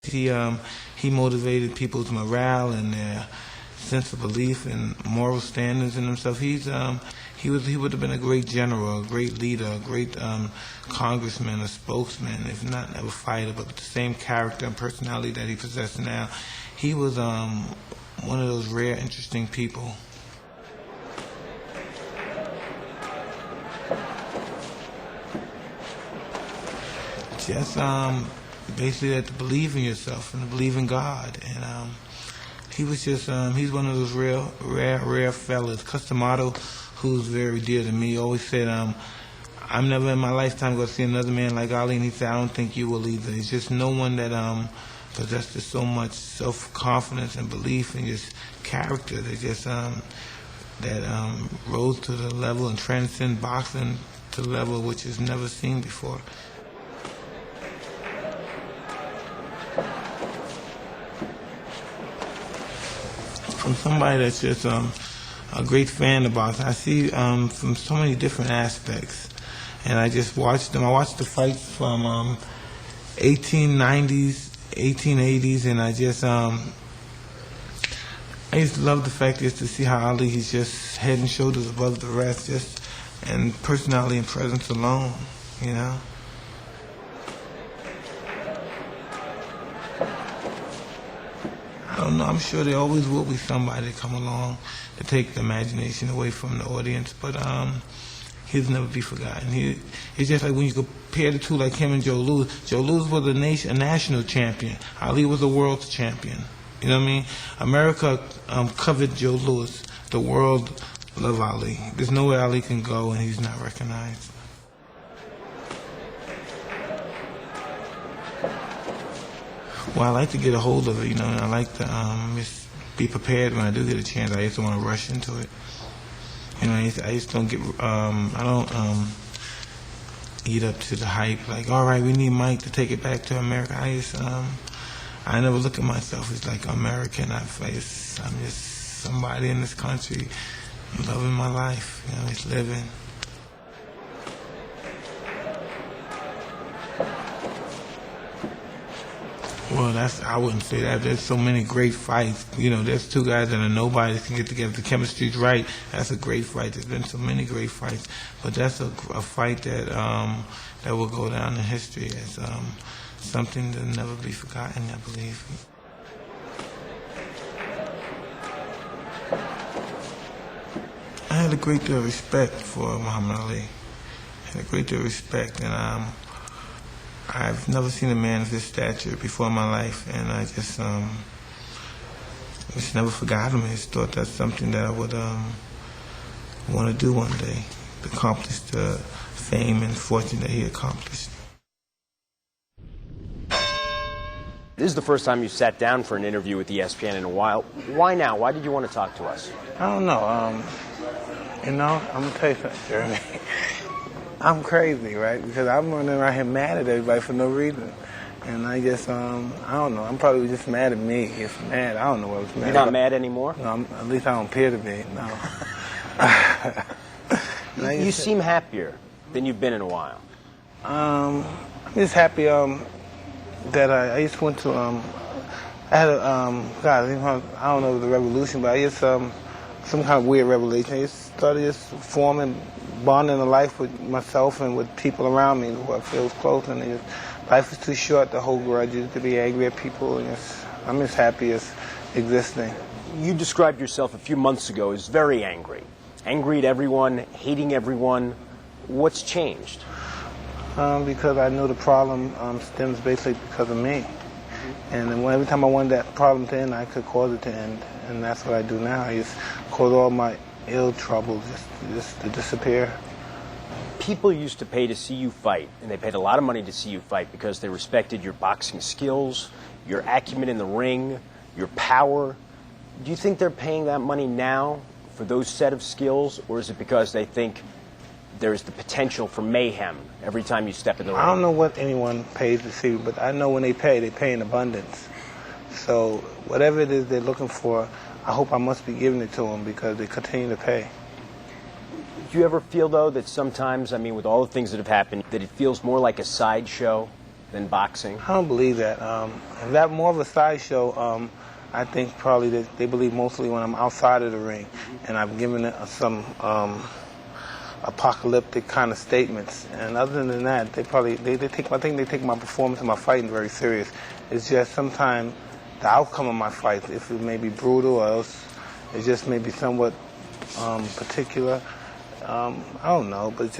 He motivated people's morale and their sense of belief and moral standards in themselves. He would have been a great general, a great leader, a great congressman, a spokesman, if not a fighter, but with the same character and personality that he possesses now. He was one of those rare, interesting people. Just basically to believe in yourself and to believe in God. And he was just, he's one of those rare fellas. Customato, who's very dear to me, always said, I'm never in my lifetime going to see another man like Ali. And he said, I don't think you will either. It's just no one that possessed so much self-confidence and belief and just character that just rose to the level and transcend boxing to the level which is never seen before. From somebody that's just a great fan of boxing, I see from so many different aspects, and I just watched them. I watched the fights from 1890s, 1880s, and I just love the fact is to see how Ali, he's just head and shoulders above the rest, just and personality and presence alone, you know. I don't know, I'm sure there always will be somebody to come along to take the imagination away from the audience, but he'll never be forgotten. It's just like when you compare the two, like him and Joe Louis. Joe Louis was a national champion. Ali was a world champion. You know what I mean? America covered Joe Louis. The world loved Ali. There's nowhere Ali can go and he's not recognized. Well, I like to get a hold of it, you know, and I like to just be prepared when I do get a chance. I just don't want to rush into it. You know, I just don't get, I don't eat up to the hype, like, all right, we need Mike to take it back to America. I never look at myself as like American. I'm just somebody in this country loving my life, you know, just living. Well, I wouldn't say that. There's so many great fights. You know, there's two guys that are nobodies can get together. The chemistry's right. That's a great fight. There's been so many great fights. But that's a fight that that will go down in history as something that'll never be forgotten, I believe. I had a great deal of respect for Muhammad Ali. I had a great deal of respect, and I've never seen a man of his stature before in my life, and I just never forgot him. I just thought that's something that I would want to do one day, to accomplish the fame and fortune that he accomplished. This is the first time you sat down for an interview with ESPN in a while. Why now? Why did you want to talk to us? I don't know. You know, I'm going to tell you something, Jeremy. I'm crazy, right? Because I'm running around here mad at everybody for no reason. And I just, I don't know. I'm probably just mad at me. It's mad. I don't know what I was mad You're not mad anymore? No, at least I don't appear to be. No. You seem happier than you've been in a while. I'm just happy that I just went to, I had a, God, I don't know the revolution, but I just, some kind of weird revelation. I just started just forming, bonding a life with myself and with people around me who I feel close, and life is too short to hold grudges, to be angry at people, and I'm just happy as existing. You described yourself a few months ago as very angry. Angry at everyone, hating everyone. What's changed? Because I know the problem stems basically because of me. And every time I wanted that problem to end, I could cause it to end. And that's what I do now. I just cause all my ill trouble just to disappear. People used to pay to see you fight, and they paid a lot of money to see you fight because they respected your boxing skills, your acumen in the ring, your power. Do you think they're paying that money now for those set of skills, or is it because they think there's the potential for mayhem every time you step in the ring? I don't know what anyone pays to see, but I know when they pay in abundance. So whatever it is they're looking for, I hope I must be giving it to them because they continue to pay. Do you ever feel, though, that sometimes, I mean, with all the things that have happened, that it feels more like a sideshow than boxing? I don't believe that. That more of a sideshow. I think probably that they believe mostly when I'm outside of the ring, and I've given it some apocalyptic kind of statements. And other than that, they take. I think they take my performance and my fighting very serious. It's just sometimes the outcome of my fight, if it may be brutal or else it just may be somewhat particular. I don't know, but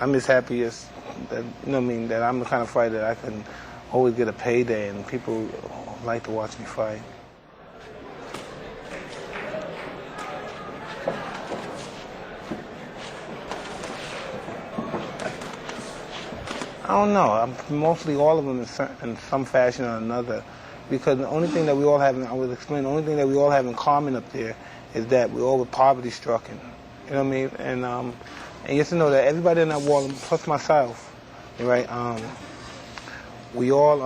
I'm just happy as that, that I'm the kind of fighter that I can always get a payday, and people like to watch me fight. I don't know. Mostly all of them in some fashion or another, because the only thing that we all have, I will explain, the only thing that we all have in common up there is that we all were poverty-stricken. You know what I mean? And you have to know that everybody in that wall, plus myself, right? We all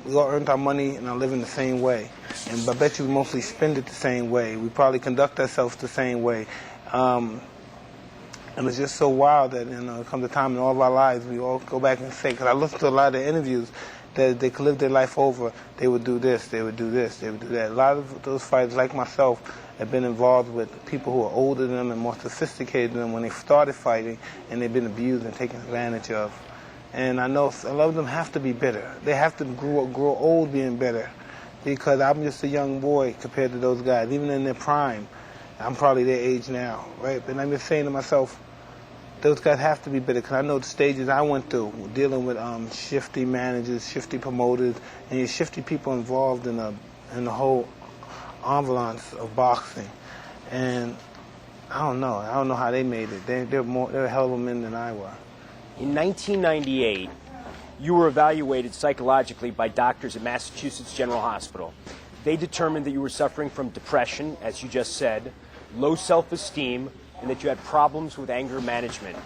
earned our money and are living the same way. And I bet you we mostly spend it the same way. We probably conduct ourselves the same way. And it's just so wild that, it comes a time in all of our lives we all go back and say, because I listen to a lot of the interviews, that they could live their life over, they would do this, they would do this, they would do that. A lot of those fighters, like myself, have been involved with people who are older than them and more sophisticated than them when they started fighting, and they've been abused and taken advantage of. And I know a lot of them have to be bitter. They have to grow old being bitter, because I'm just a young boy compared to those guys. Even in their prime, I'm probably their age now, right? But I'm just saying to myself, those guys have to be bitter, because I know the stages I went through, dealing with shifty managers, shifty promoters, and your shifty people involved in the whole ambulance of boxing. And I don't know how they made it. They're a hell of a men than I were. In 1998, you were evaluated psychologically by doctors at Massachusetts General Hospital. They determined that you were suffering from depression, as you just said, low self-esteem, and that you had problems with anger management.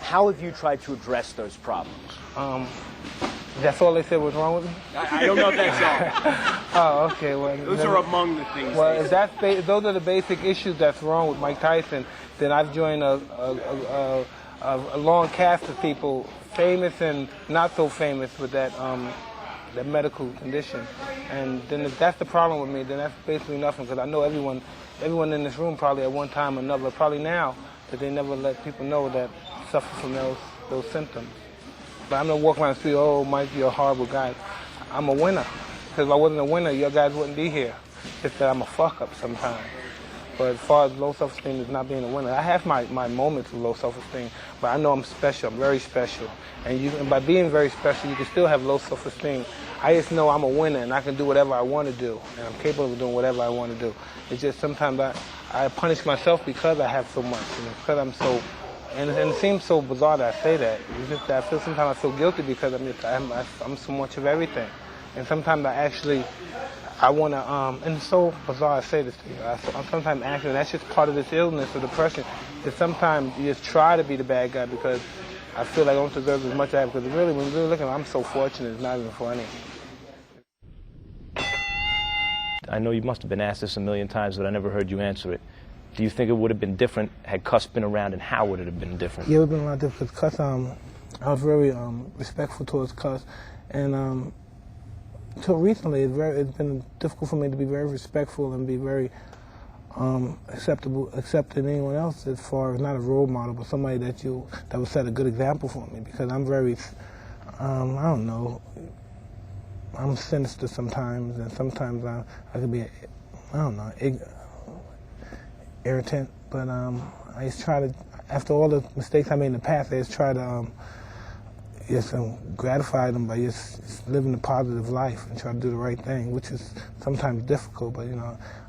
How have you tried to address those problems? That's all they said was wrong with me? I don't know if that's all. Oh, okay. Well, those are among the things. Well, if those are the basic issues that's wrong with Mike Tyson, then I've joined a long cast of people, famous and not so famous, with that medical condition. And then if that's the problem with me, then that's basically nothing, because I know everyone in this room probably at one time or another, probably now, that they never let people know that suffer from those symptoms. But I'm not walking around the street, oh, Mike, you're a horrible guy. I'm a winner. Because if I wasn't a winner, your guys wouldn't be here. It's that I'm a fuck-up sometimes. But as far as low self-esteem is not being a winner, I have my moments of low self-esteem, but I know I'm special. I'm very special. And by being very special, you can still have low self-esteem. I just know I'm a winner, and I can do whatever I want to do, and I'm capable of doing whatever I want to do. It's just sometimes I punish myself because I have so much, because I'm so, and it seems so bizarre that I say that. It's just that sometimes I feel guilty because I'm so much of everything. And sometimes I want to, and it's so bizarre I say this to you. I'm sometimes actually, that's just part of this illness or depression, that sometimes you just try to be the bad guy because I feel like I don't deserve as much as I have, because really, when you really look at it, I'm so fortunate, it's not even funny. I know you must have been asked this a million times, but I never heard you answer it. Do you think it would have been different had Cuss been around, and how would it have been different? Yeah, it would have been a lot different, because Cuss, I was very respectful towards Cuss, and until recently, it's been difficult for me to be very respectful and be very accepting anyone else, as far as not a role model, but somebody that would set a good example for me, because I'm very, I don't know, I'm sinister sometimes, and sometimes I could be, I don't know, irritant, but I just try to, after all the mistakes I made in the past, I just try to just gratify them by just living a positive life and try to do the right thing, which is sometimes difficult, but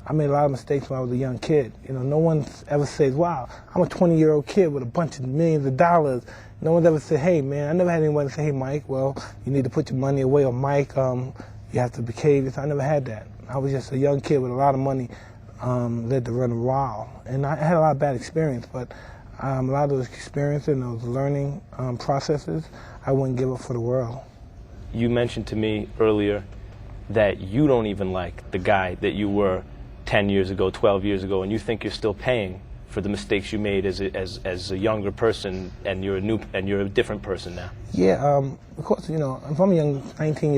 I made a lot of mistakes when I was a young kid. No one ever says, wow, I'm a 20-year-old kid with a bunch of millions of dollars. No one's ever said, hey man, I never had anyone say, hey Mike, well, you need to put your money away, or Mike, you have to behave this. I never had that. I was just a young kid with a lot of money, led to run wild. And I had a lot of bad experience, but a lot of those experiences and those learning processes, I wouldn't give up for the world. You mentioned to me earlier that you don't even like the guy that you were 10 years ago, 12 years ago, and you think you're still paying for the mistakes you made as a younger person, and you're a different person now? Yeah, of course, if I'm a young 19-year-old